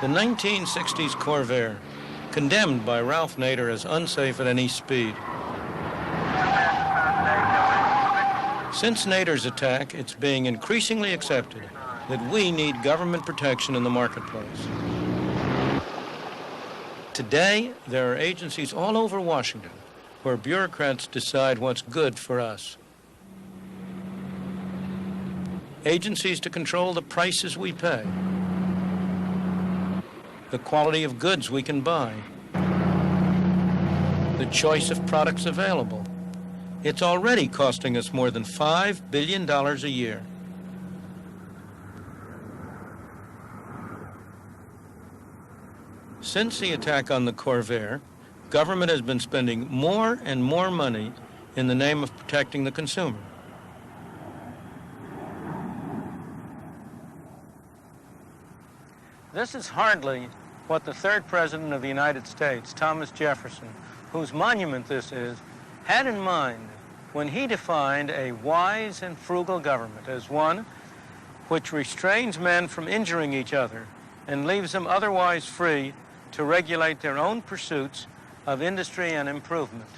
The 1960s Corvair, condemned by Ralph Nader as unsafe at any speed. Since Nader's attack, it's being increasingly accepted that we need government protection in the marketplace. Today, there are agencies all over Washington where bureaucrats decide what's good for us. Agencies to control the prices we pay, the quality of goods we can buy, the choice of products available. It's already costing us more than $5 billion a year. Since the attack on the Corvair, government has been spending more and more money in the name of protecting the consumer. This is hardly what the third president of the United States, Thomas Jefferson, whose monument this is, had in mind when he defined a wise and frugal government as one which restrains men from injuring each other and leaves them otherwise free to regulate their own pursuits of industry and improvement.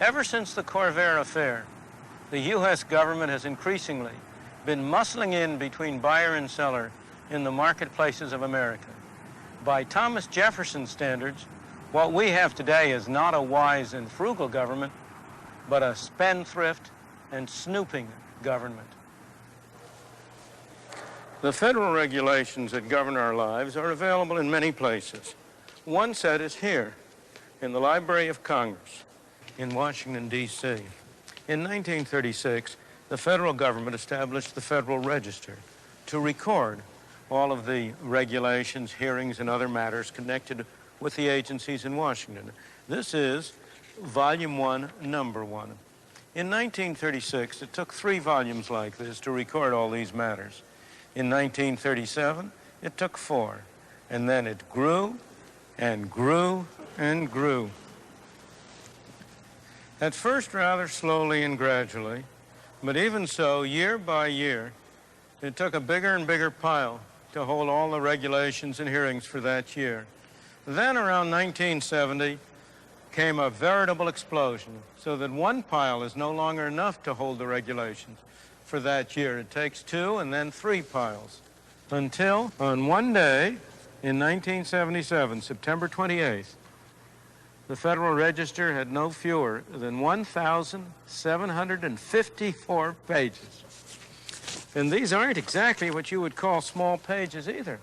Ever since the Corvair affair, the U.S. government has increasingly been muscling in between buyer and seller in the marketplaces of America. By Thomas Jefferson standards, what we have today is not a wise and frugal government, but a spendthrift and snooping government. The federal regulations that govern our lives are available in many places. One set is here, in the Library of Congress in Washington, D.C. In 1936, the federal government established the Federal Register to record all of the regulations, hearings, and other matters connected with the agencies in Washington. This is Volume 1, Number 1. In 1936, it took 3 volumes like this to record all these matters. In 1937, it took 4. And then it grew and grew and grew. At first, rather slowly and gradually, but even so, year by year, it took a bigger and bigger pile to hold all the regulations and hearings for that year. Then around 1970 came a veritable explosion, so that one pile is no longer enough to hold the regulations for that year. It takes 2 and then 3 piles. Until on one day in 1977, September 28th, the Federal Register had no fewer than 1,754 pages. And these aren't exactly what you would call small pages either.